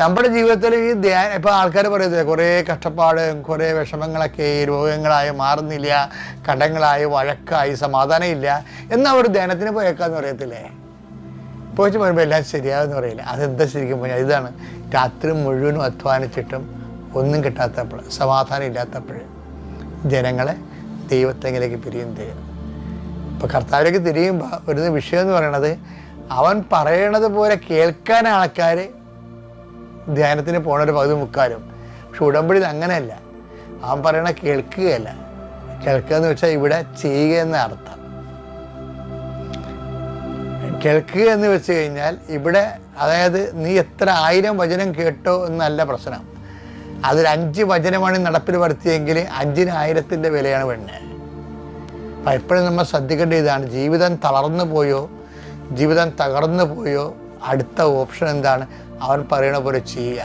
നമ്മുടെ ജീവിതത്തിൽ ഈ ധ്യാനം ഇപ്പം ആൾക്കാർ പറയുന്നത് കുറേ കഷ്ടപ്പാട്, കുറേ വിഷമങ്ങളൊക്കെ, രോഗങ്ങളായി മാറുന്നില്ല, കടങ്ങളായി, വഴക്കായി, സമാധാനം ഇല്ല എന്നാൽ ഒരു ധ്യാനത്തിന് പോയേക്കാന്ന് പറയത്തില്ലേ? പോയിട്ട് പറയുമ്പോൾ എല്ലാം ശരിയാവെന്ന് പറയില്ല. അതെന്താ ശരിക്കും പറഞ്ഞാൽ ഇതാണ്, രാത്രി മുഴുവനും അധ്വാനിച്ചിട്ടും ഒന്നും കിട്ടാത്തപ്പോൾ, സമാധാനം ഇല്ലാത്തപ്പോൾ ജനങ്ങളെ ദൈവത്തെങ്കിലേക്ക് പിരിയും ചെയ്യും. ഇപ്പോൾ കർത്താവിലേക്ക് തിരിയുമ്പോൾ വരുന്ന വിഷയം എന്ന് പറയണത്, അവൻ പറയണത് പോലെ കേൾക്കാൻ ആൾക്കാർ ധ്യാനത്തിന് പോണൊരു പകുതി മുക്കാലും. പക്ഷെ ഉടമ്പടിയിൽ അങ്ങനെയല്ല. അവൻ പറയണ കേൾക്കുകയല്ല, കേൾക്കുക എന്ന് വെച്ചാൽ ഇവിടെ ചെയ്യുക എന്ന അർത്ഥം. കേൾക്കുക എന്ന് വെച്ച് കഴിഞ്ഞാൽ ഇവിടെ, അതായത് നീ എത്ര 1000 വചനം കേട്ടോ എന്നല്ല പ്രശ്നം. അതിൽ 5 വചനമാണ് നടപ്പിൽ വരുത്തിയെങ്കിൽ 5-ന് 1000-ൻ്റെ വിലയാണ് വേണ്ടത്. അപ്പം എപ്പോഴും നമ്മൾ ശ്രദ്ധിക്കേണ്ട ഇതാണ്, ജീവിതം തളർന്നു പോയോ, ജീവിതം തകർന്നു പോയോ, അടുത്ത ഓപ്ഷൻ എന്താണ്? അവൻ പറയണ പോലെ ചെയ്യുക.